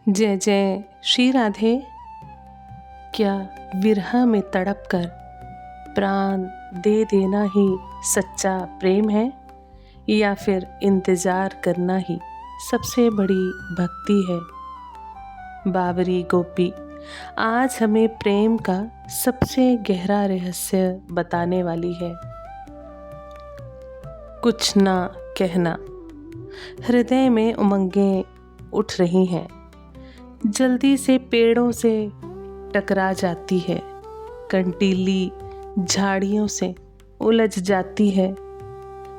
जय जय श्री राधे। क्या विरह में तड़प कर प्राण दे देना ही सच्चा प्रेम है, या फिर इंतज़ार करना ही सबसे बड़ी भक्ति है। बावरी गोपी आज हमें प्रेम का सबसे गहरा रहस्य बताने वाली है। कुछ ना कहना। हृदय में उमंगें उठ रही हैं, जल्दी से पेड़ों से टकरा जाती है, कंटीली झाड़ियों से उलझ जाती है।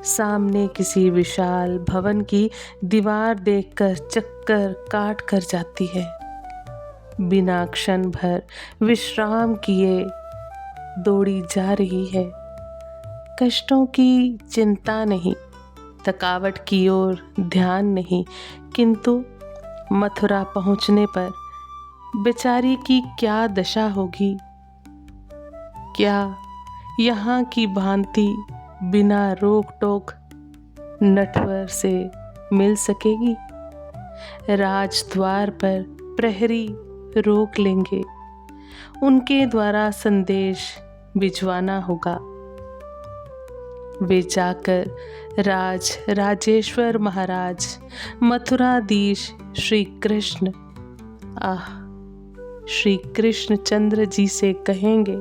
सामने किसी विशाल भवन की दीवार देखकर चक्कर काट कर जाती है। बिना क्षण भर विश्राम किए दौड़ी जा रही है। कष्टों की चिंता नहीं, थकावट की ओर ध्यान नहीं, किंतु मथुरा पहुंचने पर बेचारी की क्या दशा होगी। क्या यहाँ की भांति बिना रोक टोक नटवर से मिल सकेगी। राजद्वार पर प्रहरी रोक लेंगे, उनके द्वारा संदेश भिजवाना होगा। वे जाकर राजेश्वर महाराज मथुराधीश श्री कृष्ण श्री कृष्ण चंद्र जी से कहेंगे,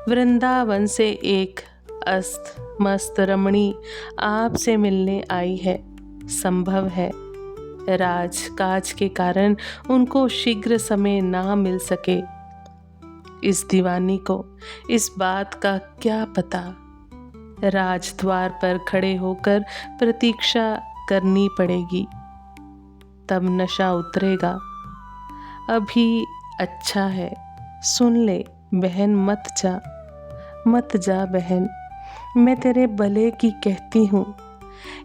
वृंदावन से एक अस्त मस्त रमणी आपसे मिलने आई है। संभव है राजकाज के कारण उनको शीघ्र समय ना मिल सके। इस दीवानी को इस बात का क्या पता। राजद्वार पर खड़े होकर प्रतीक्षा करनी पड़ेगी, तब नशा उतरेगा। अभी अच्छा है, सुन ले बहन, मत जा बहन, मैं तेरे भले की कहती हूँ।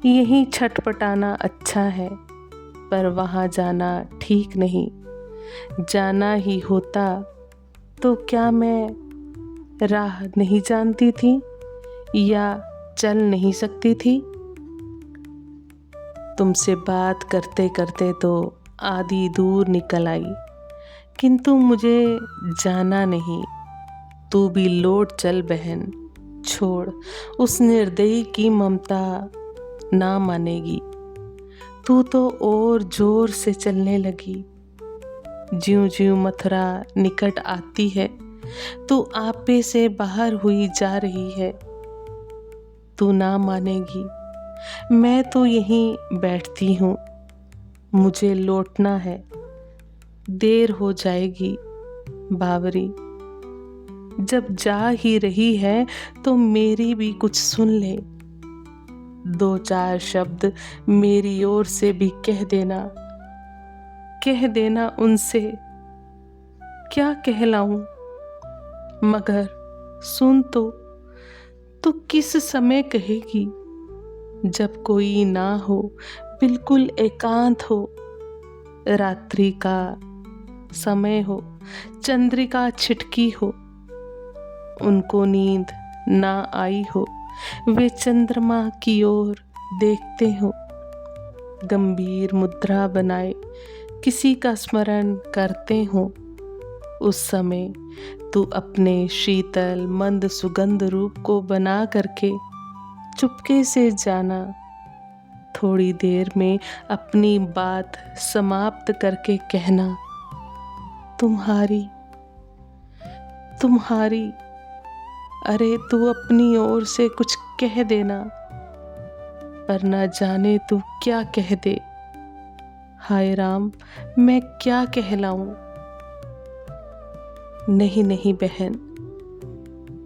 यहीं छटपटाना अच्छा है, पर वहाँ जाना ठीक नहीं। जाना ही होता तो क्या मैं राह नहीं जानती थी या चल नहीं सकती थी। तुमसे बात करते करते तो आधी दूर निकल आई, किंतु मुझे जाना नहीं। तू भी लौट चल बहन, छोड़, उस निर्दयी की ममता ना मानेगी। तू तो और जोर से चलने लगी। ज्यों ज्यों मथुरा निकट आती है, तू आपे से बाहर हुई जा रही है। तू ना मानेगी, मैं तो यहीं बैठती हूँ, मुझे लौटना है, देर हो जाएगी। बावरी, जब जा ही रही है तो मेरी भी कुछ सुन ले। 2-4 शब्द मेरी ओर से भी कह देना उनसे। क्या कहलाऊं, मगर सुन तो किस समय कहेगी। जब कोई ना हो, बिल्कुल एकांत हो, रात्रि का समय हो, चंद्रिका छिटकी हो, उनको नींद ना आई हो, वे चंद्रमा की ओर देखते हो, गंभीर मुद्रा बनाए किसी का स्मरण करते हो। उस समय तू अपने शीतल मंद सुगंध रूप को बना करके चुपके से जाना। थोड़ी देर में अपनी बात समाप्त करके कहना, तुम्हारी। अरे तू अपनी ओर से कुछ कह देना, पर न जाने तू क्या कह दे। हाय राम, मैं क्या कहलाऊं। नहीं बहन,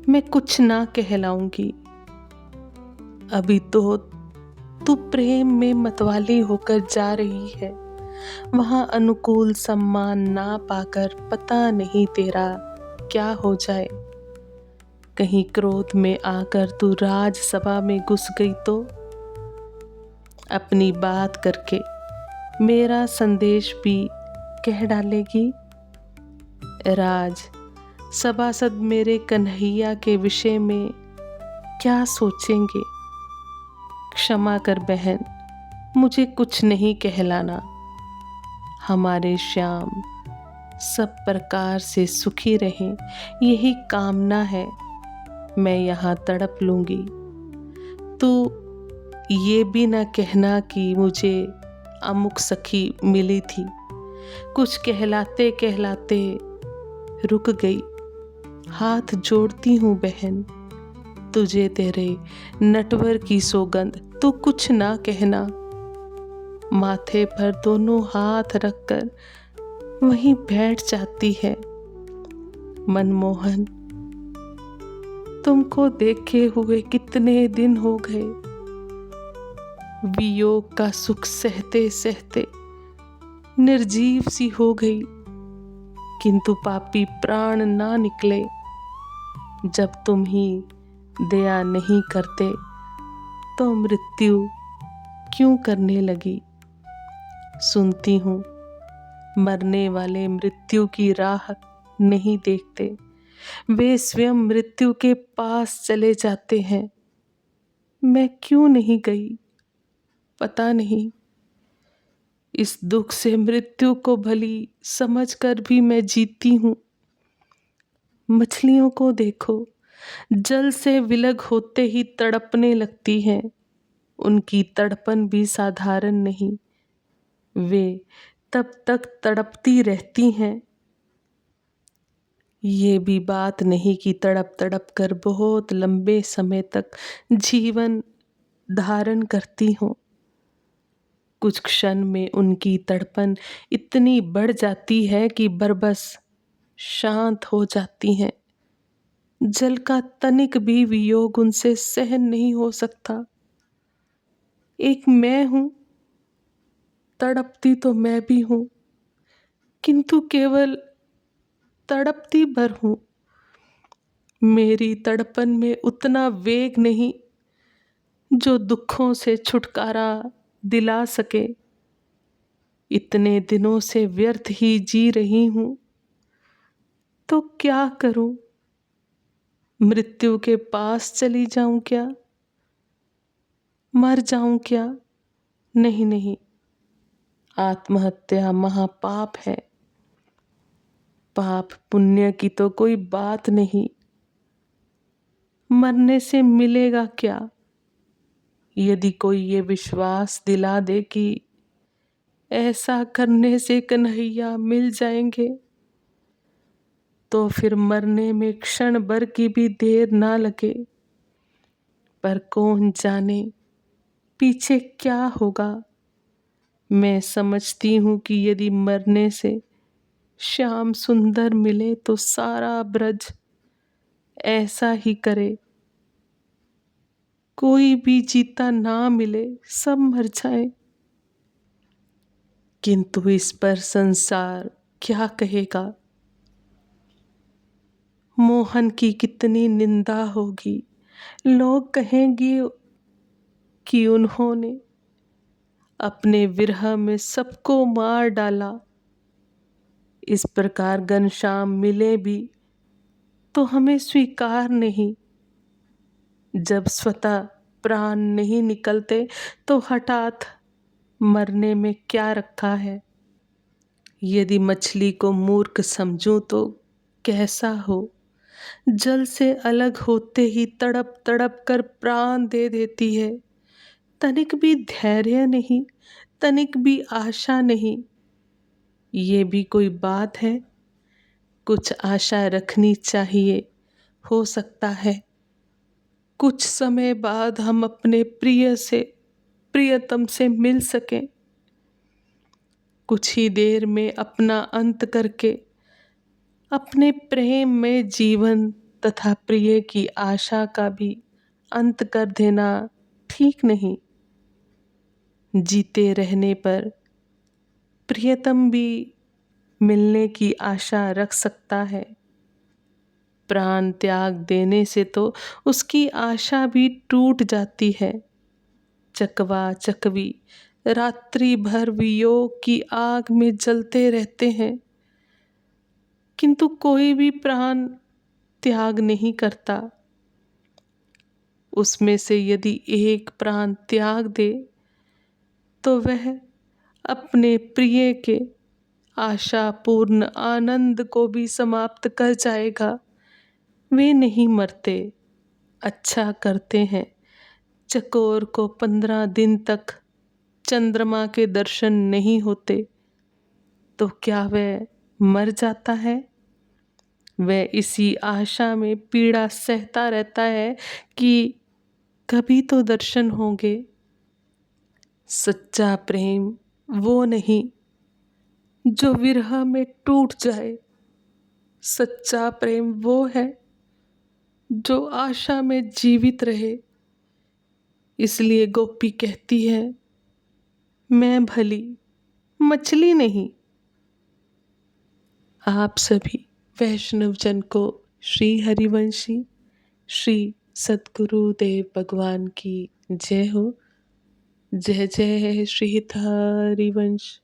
मैं कुछ ना कहलाऊंगी। अभी तो तू प्रेम में मतवाली होकर जा रही है। वहां अनुकूल सम्मान ना पाकर पता नहीं तेरा क्या हो जाए। कहीं क्रोध में आकर तू राजसभा में घुस गई तो अपनी बात करके मेरा संदेश भी कह डालेगी। राज सभासद मेरे कन्हैया के विषय में क्या सोचेंगे। क्षमा कर बहन, मुझे कुछ नहीं कहलाना। हमारे श्याम सब प्रकार से सुखी रहें, यही कामना है। मैं यहाँ तड़प लूँगी। तू ये भी ना कहना कि मुझे अमुक सखी मिली थी, कुछ कहलाते कहलाते रुक गई। हाथ जोड़ती हूँ बहन, तुझे तेरे नटवर की सौगंध, तू कुछ ना कहना। माथे पर दोनों हाथ रखकर वहीं बैठ जाती है। मनमोहन, तुमको देखे हुए कितने दिन हो गए। वियोग का सुख सहते सहते निर्जीव सी हो गई, किंतु पापी प्राण ना निकले। जब तुम ही दया नहीं करते तो मृत्यु क्यों करने लगी। सुनती हूँ मरने वाले मृत्यु की राह नहीं देखते, वे स्वयं मृत्यु के पास चले जाते हैं। मैं क्यों नहीं गई पता नहीं। इस दुख से मृत्यु को भली समझकर भी मैं जीती हूँ। मछलियों को देखो, जल से विलग होते ही तड़पने लगती हैं। उनकी तड़पन भी साधारण नहीं, वे तब तक तड़पती रहती हैं। ये भी बात नहीं कि तड़प तड़प कर बहुत लंबे समय तक जीवन धारण करती हों। कुछ क्षण में उनकी तड़पन इतनी बढ़ जाती है कि बरबस शांत हो जाती हैं। जल का तनिक भी वियोग उनसे सहन नहीं हो सकता। एक मैं हूं, तड़पती तो मैं भी हूं, किंतु केवल तड़पती भर हूं। मेरी तड़पन में उतना वेग नहीं जो दुखों से छुटकारा दिला सके। इतने दिनों से व्यर्थ ही जी रही हूं, तो क्या करूं। मृत्यु के पास चली जाऊं क्या, मर जाऊं क्या। नहीं नहीं, आत्महत्या महापाप है। पाप पुण्य की तो कोई बात नहीं, मरने से मिलेगा क्या। यदि कोई ये विश्वास दिला दे कि ऐसा करने से कन्हैया मिल जाएंगे, तो फिर मरने में क्षण भर की भी देर ना लगे। पर कौन जाने पीछे क्या होगा। मैं समझती हूँ कि यदि मरने से श्याम सुंदर मिले तो सारा ब्रज ऐसा ही करे। कोई भी जीता ना मिले, सब मर जाए। किंतु इस पर संसार क्या कहेगा। मोहन की कितनी निंदा होगी। लोग कहेंगे कि उन्होंने अपने विरह में सबको मार डाला। इस प्रकार घनश्याम मिले भी तो हमें स्वीकार नहीं। जब स्वतः प्राण नहीं निकलते तो हठात मरने में क्या रखा है। यदि मछली को मूर्ख समझूं तो कैसा हो। जल से अलग होते ही तड़प तड़प कर प्राण दे देती है। तनिक भी धैर्य नहीं, तनिक भी आशा नहीं। ये भी कोई बात है। कुछ आशा रखनी चाहिए। हो सकता है कुछ समय बाद हम अपने प्रियतम से मिल सकें। कुछ ही देर में अपना अंत करके अपने प्रेम में जीवन तथा प्रिय की आशा का भी अंत कर देना ठीक नहीं। जीते रहने पर प्रियतम भी मिलने की आशा रख सकता है। प्राण त्याग देने से तो उसकी आशा भी टूट जाती है। चकवा चकवी रात्रि भर वियोग की आग में जलते रहते हैं, किंतु कोई भी प्राण त्याग नहीं करता। उसमें से यदि एक प्राण त्याग दे तो वह अपने प्रिय के आशा पूर्ण आनंद को भी समाप्त कर जाएगा। वे नहीं मरते, अच्छा करते हैं। चकोर को 15 दिन तक चंद्रमा के दर्शन नहीं होते तो क्या वह मर जाता है? वह इसी आशा में पीड़ा सहता रहता है कि कभी तो दर्शन होंगे। सच्चा प्रेम वो नहीं जो विरह में टूट जाए, सच्चा प्रेम वो है जो आशा में जीवित रहे। इसलिए गोपी कहती है, मैं भली मछली नहीं। आप सभी वैष्णव जन को श्री हरिवंशी श्री सद्गुरुदेव भगवान की जय हो। जय जय श्री हरिवंश।